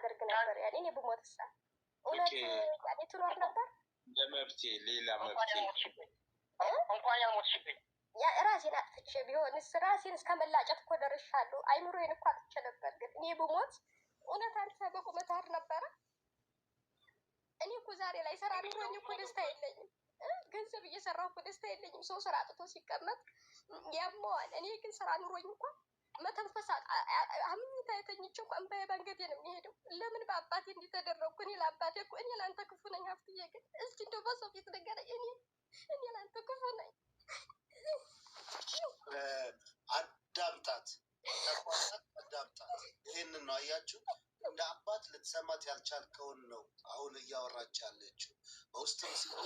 አደርግ ነበር። ያኔ እኔ ብሞትሳ እውነት ያኔ ትኖር ነበር። ለመብቴ ሌላ መብቴ እንኳን ያልሞትሽብኝ ራሴን አጥፍቼ ቢሆንስ ራሴን እስከመላጨት እኮ ደርሻለሁ። አይምሮዬን እኮ አጥቼ ነበር። ግን እኔ ብሞት እውነት አንተ በቁመት አር ነበረ። እኔ እኮ ዛሬ ላይ ሰራ ኑሮኝ እኮ ደስታ የለኝም። ገንዘብ እየሰራሁ እኮ ደስታ የለኝም። ሰው ስራ አጥቶ ሲቀመጥ ያመዋል። እኔ ግን ስራ ኑሮኝ እንኳ መተንፈስ አምኝታ የተኝቼ እንኳ እንባዬ ባንገቴ ነው የሚሄደው። ለምን በአባቴ እንዲተደረግኩ? እኔ ለአባቴ እኮ እኔ ለአንተ ክፉ ነኝ ሀብትዬ። ግን እስኪ እንደው በሰው ፊት ንገረኝ። እኔ ለአንተ ክፉ ነኝ። አዳምጣት፣ አዳምጣት። ይህንን ነው አያችሁ፣ እንደ አባት ልትሰማት ያልቻልከውን ነው አሁን እያወራች ያለችው። በውስጥም ሲሆን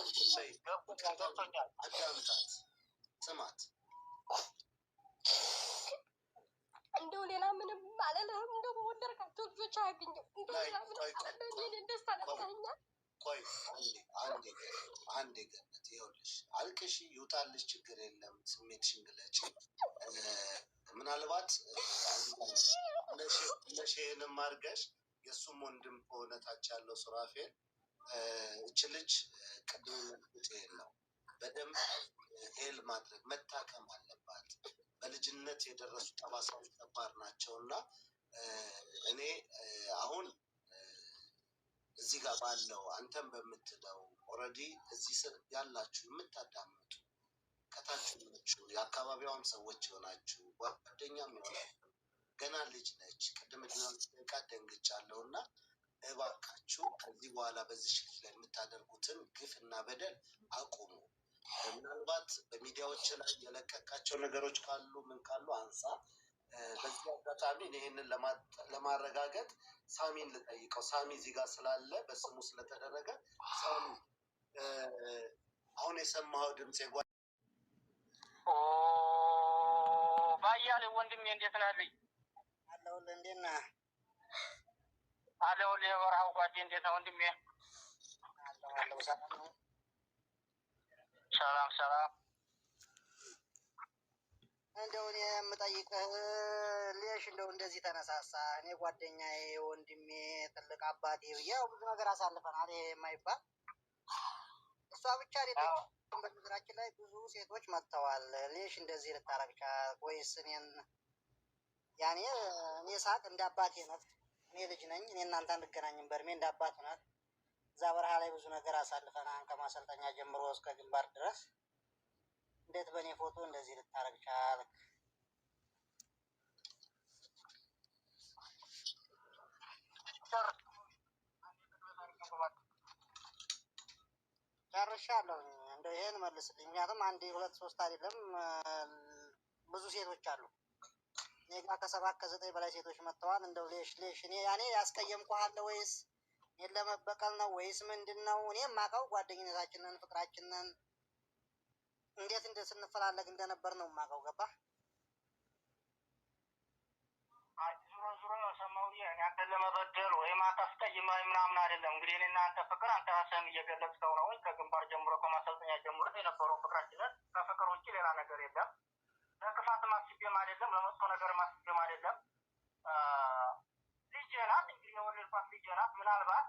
አዳምጣት፣ ስማት። እንደው ሌላ ምንም አልልህም። እንደው በወደድካቸው ልጆች አያገኘው። እንደው ሌላ ምንም ደስታ ነሳኛል። ቆይ አንዴ ገነት፣ ይኸውልሽ፣ አልቅሽ፣ ይውጣልሽ፣ ችግር የለም። ስሜትሽን ግለጪ። ምናልባት ነሽንም አድርገሽ የእሱም ወንድም ከሆነታች ያለው ሱራፌል እች ልጅ ቅድም ነው በደንብ ሄል ማድረግ መታከም አለባት። በልጅነት የደረሱ ጠባሳዎች ከባድ ናቸው እና እኔ አሁን እዚህ ጋር ባለው አንተም በምትለው ኦልሬዲ እዚህ ስር ያላችሁ የምታዳምጡ ከታች ናችሁ፣ የአካባቢዋም ሰዎች ይሆናችሁ፣ ጓደኛም ይሆናችሁ። ገና ልጅ ነች። ቅድም ድናቃ ደንግጫለሁ እና እባካችሁ ከዚህ በኋላ በዚህ ሽፍ ላይ የምታደርጉትን ግፍ እና በደል አቁሙ። ምናልባት በሚዲያዎች ላይ የለቀቃቸው ነገሮች ካሉ ምን ካሉ አንሳ። በዚህ አጋጣሚ ይህንን ለማረጋገጥ ሳሚን ልጠይቀው። ሳሚ እዚህ ጋር ስላለ በስሙ ስለተደረገ ሳሚ አሁን የሰማኸው ድምፅ ባያሌ ወንድሜ እንዴት ነህ? አለሁልህ። እንዴት ነህ? አለሁልህ። የበረሃው ጓዴ እንዴት ነው ወንድሜ? አለሁ። ሰላም ነው? ሰላም። እንደው እኔ የምጠይቅህ ሌሽ እንደው እንደዚህ ተነሳሳ? እኔ ጓደኛዬ፣ ወንድሜ፣ ትልቅ አባቴ ያው ብዙ ነገር አሳልፈናል። ይሄ የማይባል እሷ ብቻ አይደለም። በምድራችን ላይ ብዙ ሴቶች መጥተዋል። ሌሽ እንደዚህ ልታረግ ቻልክ? ወይስ ያኔ እኔ ሳቅ እንደ አባቴ ናት። እኔ ልጅ ነኝ። እኔ እናንተ አንገናኝም። በእድሜ እንደ አባት ናት። እዛ በረሃ ላይ ብዙ ነገር አሳልፈናል። ከማሰልጠኛ ጀምሮ እስከ ግንባር ድረስ እንዴት በእኔ ፎቶ እንደዚህ ልታረግ ቻልክ? ጨርሻለሁ። እንደው ይሄን መልስልኝ። ምክንያቱም 1 2 3 አይደለም ብዙ ሴቶች አሉ። እኔ ጋር ከ7 ከ9 በላይ ሴቶች መጥተዋል። እንደው ሌሽ እኔ ያኔ ያስቀየምኩህ አለ ወይስ እኔን ለመበቀል ነው ወይስ ምንድን ነው? እኔ የማውቀው ጓደኝነታችንን፣ ፍቅራችንን እንዴት ስንፈላለግ እንደነበር ነው የማውቀው። ገባህ? ዙሮ ሰማው እኔ አንተን ለመበደል ወይም አታስቀይመኝ ምናምን አይደለም። እንግዲህ እኔ እናንተ ፍቅር አንተ ራስህም እየገለጽከው ነው። ከግንባር ጀምሮ ከማሰልጠኛ ጀምሮ የነበረው ፍቅራችንን ከፍቅር ውጭ ሌላ ነገር የለም። ለክፋት ማስቤም አይደለም፣ ለመጥፎ ነገር ማስቤም አይደለም። ልጄ ናት እንግዲህ የወለድኳት ልጄ ናት። ምናልባት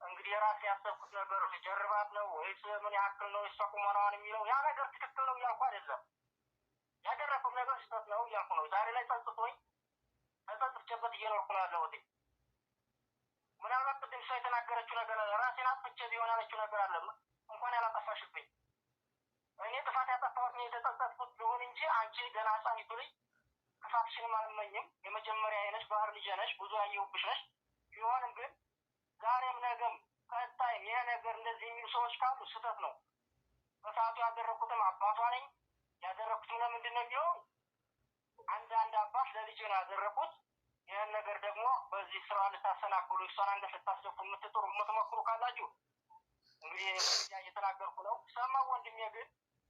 እንግዲህ የራሴ ያሰብኩት ነገር ጀርባት ነው ወይስ ምን ያክል ነው እሷ ቁመናዋን የሚለው ያ ነገር ትክክል ነው እያልኩ አይደለም። ያደረኩት ነገር ስህተት ነው እያልኩ ነው። ዛሬ ላይ ጸጽቶኝ ተጸጽቼበት እየኖርኩ ነው ያለሁት። ምናልባት ቅድም እሷ የተናገረችው ነገር ራሴን አጥፍቼ ቢሆን ያለችው ነገር አለ። እንኳን ያላጠፋሽብኝ እኔ ጥፋት ያጠፋሁት ነው የተጸጸትኩት ቢሆን እንጂ አንቺ ገና ህፃኒቱ ልጅ ክፋትሽንም አልመኝም። የመጀመሪያ አይነሽ ባህር ልጅ ነሽ፣ ብዙ ያየሁብሽ ነሽ። ቢሆንም ግን ዛሬም ነገም ቀጣይም ይሄ ነገር እንደዚህ የሚሉ ሰዎች ካሉ ስህተት ነው። በሰዓቱ ያደረኩትም አባቷ ነኝ። ያደረኩትም ለምንድን ነው የሚሆን አንድ አባት ለልጅ ነው ያደረኩት። ይህን ነገር ደግሞ በዚህ ስራ ልታሰናክሉ እሷን አንገት ልታስደፉ የምትሞክሩ ካላችሁ እንግዲህ እየተናገርኩ ነው። ሰማው ወንድሜ። ግን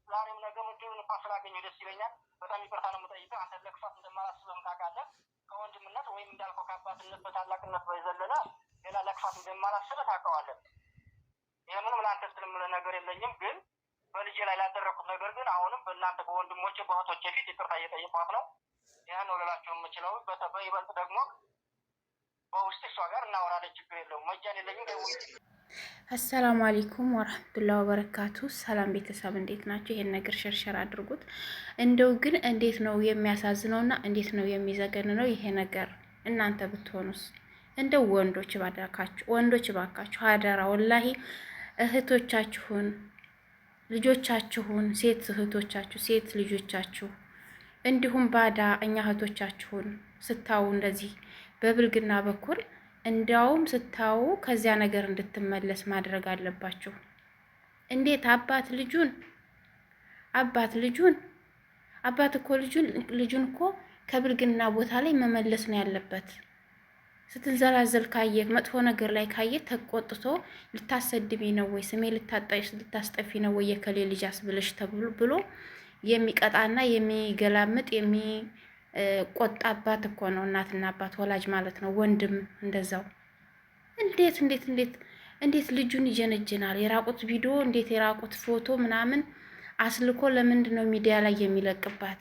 ዛሬም ነገም እድሉን እንኳን ስላገኘሁ ደስ ይለኛል። በጣም ይቅርታ ነው የምጠይቀው። አንተ ለክፋት እንደማላስብም ታውቃለህ። ከወንድምነት ወይም እንዳልከው ከአባትነት በታላቅነት በዘለለ ሌላ ለክፋት እንደማላስብህ ታውቀዋለህ። ይህ ምንም ለአንተ ስል የምልህ ነገር የለኝም። ግን በልጄ ላይ ላደረኩት ነገር ግን አሁንም በእናንተ በወንድሞቼ በእህቶቼ ፊት ይቅርታ እየጠየኳት ነው። ይህን ነው ልላችሁ የምችለው። በይበልጥ ደግሞ በውስጥ ውስጥ እሷ ጋር እናወራለን። ችግር የለውም። መጃን የለኝም ደውዬ አሰላሙ አለይኩም ወራህመቱላሂ ወበረካቱ። ሰላም ቤተሰብ እንዴት ናቸው? ይሄን ነገር ሸርሸር አድርጉት። እንደው ግን እንዴት ነው የሚያሳዝነውና እንዴት ነው የሚዘገንነው ይሄ ነገር? እናንተ ብትሆኑስ? እንደው ወንዶች ባካችሁ አደራ ወላሂ እህቶቻችሁን፣ ልጆቻችሁን፣ ሴት እህቶቻችሁ፣ ሴት ልጆቻችሁ እንዲሁም ባዳ እኛ እህቶቻችሁን ስታው እንደዚህ በብልግና በኩል እንዲያውም ስታው ከዚያ ነገር እንድትመለስ ማድረግ አለባችሁ። እንዴት አባት እኮ ልጁን እኮ ከብልግና ቦታ ላይ መመለስ ነው ያለበት። ስትንዘላዘል ካየ መጥፎ ነገር ላይ ካየ ተቆጥቶ ልታሰድቢ ነው ወይ ስሜ ልታስጠፊ ነው ወይ የከሌ ልጅ አስብለሽ ብሎ የሚቀጣና የሚገላምጥ ቆጣ አባት እኮ ነው። እናትና አባት ወላጅ ማለት ነው። ወንድም እንደዛው። እንዴት ልጁን ይጀነጅናል? የራቁት ቪዲዮ እንዴት የራቁት ፎቶ ምናምን አስልኮ ለምንድን ነው ሚዲያ ላይ የሚለቅባት?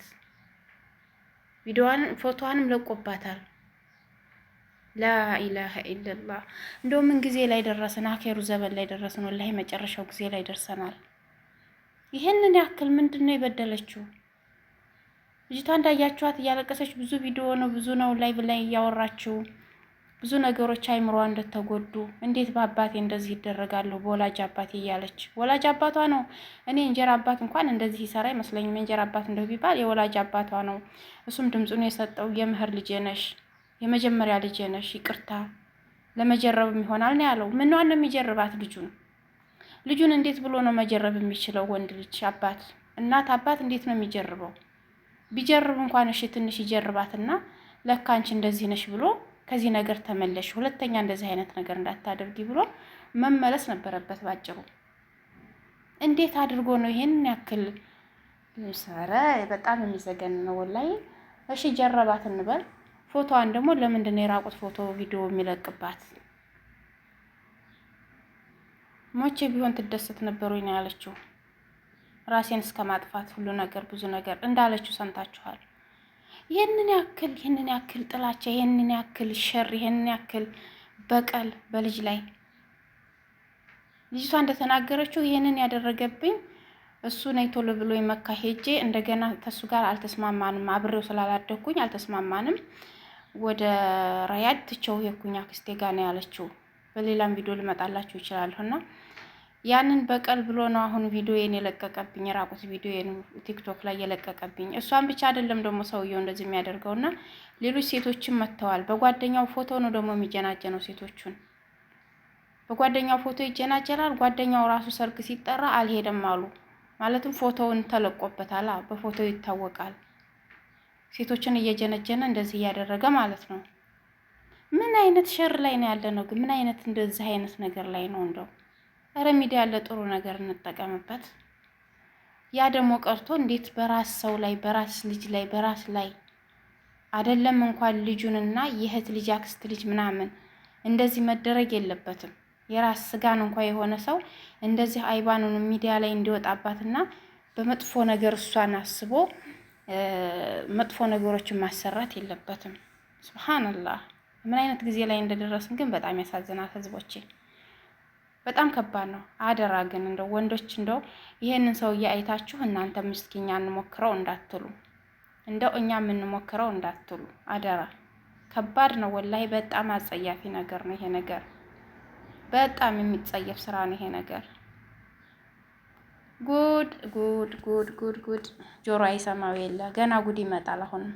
ፎቶዋንም ለቆባታል። ላኢላሀ ኢለላህ። እንደው ምን ጊዜ ላይ ደረሰን? አኼሩ ዘመን ላይ ደረሰን። ወላሂ መጨረሻው ጊዜ ላይ ደርሰናል። ይሄንን ያክል ምንድን ነው የበደለችው? ልጅቷ እንዳያችኋት እያለቀሰች ብዙ ቪዲዮ ነው ብዙ ነው ላይቭ ላይ እያወራችው ብዙ ነገሮች አይምሯ እንደተጎዱ እንዴት በአባቴ እንደዚህ ይደረጋለሁ በወላጅ አባቴ እያለች ወላጅ አባቷ ነው። እኔ እንጀራ አባት እንኳን እንደዚህ ይሰራ አይመስለኝም። እንጀራ አባት እንደው ቢባል የወላጅ አባቷ ነው። እሱም ድምፁን የሰጠው የምህር ልጄ ነሽ፣ የመጀመሪያ ልጄ ነሽ፣ ይቅርታ ለመጀረብም ይሆናል ነው ያለው። ምንዋን ነው የሚጀርባት ልጁን እንዴት ብሎ ነው መጀረብ የሚችለው? ወንድ ልጅ አባት እናት አባት እንዴት ነው የሚጀርበው? ቢጀርብ እንኳን እሺ ትንሽ ይጀርባትና ለካ አንቺ እንደዚህ ነሽ ብሎ ከዚህ ነገር ተመለሽ፣ ሁለተኛ እንደዚህ አይነት ነገር እንዳታደርጊ ብሎ መመለስ ነበረበት ባጭሩ። እንዴት አድርጎ ነው ይሄን ያክል ሰረ? በጣም የሚዘገን ነው ወላሂ። እሺ ጀረባት እንበል፣ ፎቶዋን ደግሞ ለምንድን ነው የራቁት ፎቶ ቪዲዮ የሚለቅባት? ሞቼ ቢሆን ትደሰት ነበር ወይ ነው ያለችው። ራሴን እስከ ማጥፋት ሁሉ ነገር ብዙ ነገር እንዳለችው ሰምታችኋል። ይሄንን ያክል ጥላቻ፣ ይሄንን ያክል ሸር፣ ይሄንን ያክል በቀል በልጅ ላይ ልጅቷ እንደተናገረችው ይሄንን ያደረገብኝ እሱ ነይ ቶሎ ብሎ መካ ሄጄ እንደገና ተሱ ጋር አልተስማማንም፣ አብሬው ስላላደኩኝ አልተስማማንም፣ ወደ ራያድ ትቼው ሄድኩኝ አክስቴ ጋር ነው ያለችው። በሌላም ቪዲዮ ልመጣላችሁ ይችላልሁና ያንን በቀል ብሎ ነው አሁን ቪዲዮዬን የለቀቀብኝ፣ የራቁት ቪዲዮዬን ቲክቶክ ላይ የለቀቀብኝ። እሷን ብቻ አይደለም ደግሞ ሰውየው እንደዚህ የሚያደርገውና ሌሎች ሴቶችም መጥተዋል። በጓደኛው ፎቶ ነው ደግሞ የሚጀናጀነው ሴቶቹን። በጓደኛው ፎቶ ይጀናጀናል። ጓደኛው ራሱ ሰርግ ሲጠራ አልሄደም አሉ። ማለትም ፎቶውን ተለቆበታል፣ በፎቶ ይታወቃል። ሴቶችን እየጀነጀነ እንደዚህ እያደረገ ማለት ነው። ምን አይነት ሸር ላይ ነው ያለ ነው ግን? ምን አይነት እንደዚህ አይነት ነገር ላይ ነው እንደው? ኧረ ሚዲያ ያለ ጥሩ ነገር እንጠቀምበት። ያ ደግሞ ቀርቶ እንዴት በራስ ሰው ላይ በራስ ልጅ ላይ በራስ ላይ አይደለም እንኳን ልጁንና የእህት ልጅ አክስት ልጅ ምናምን እንደዚህ መደረግ የለበትም። የራስ ስጋን እንኳን የሆነ ሰው እንደዚህ አይባኑን ሚዲያ ላይ እንዲወጣባትና በመጥፎ ነገር እሷን አስቦ መጥፎ ነገሮችን ማሰራት የለበትም። ሱብሃንአላህ። ምን አይነት ጊዜ ላይ እንደደረስን ግን በጣም ያሳዝናል ህዝቦቼ። በጣም ከባድ ነው። አደራ ግን እንደው ወንዶች እንደው ይሄንን ሰውዬ አይታችሁ እናንተ ምስኪኛ እንሞክረው እንዳትሉ፣ እንደው እኛ የምንሞክረው እንዳትሉ አደራ። ከባድ ነው ወላሂ። በጣም አጸያፊ ነገር ነው ይሄ ነገር። በጣም የሚጸየፍ ስራ ነው ይሄ ነገር። ጉድ ጉድ ጉድ ጉድ ጉድ። ጆሮ አይሰማው የለ ገና ጉድ ይመጣል አሁንም።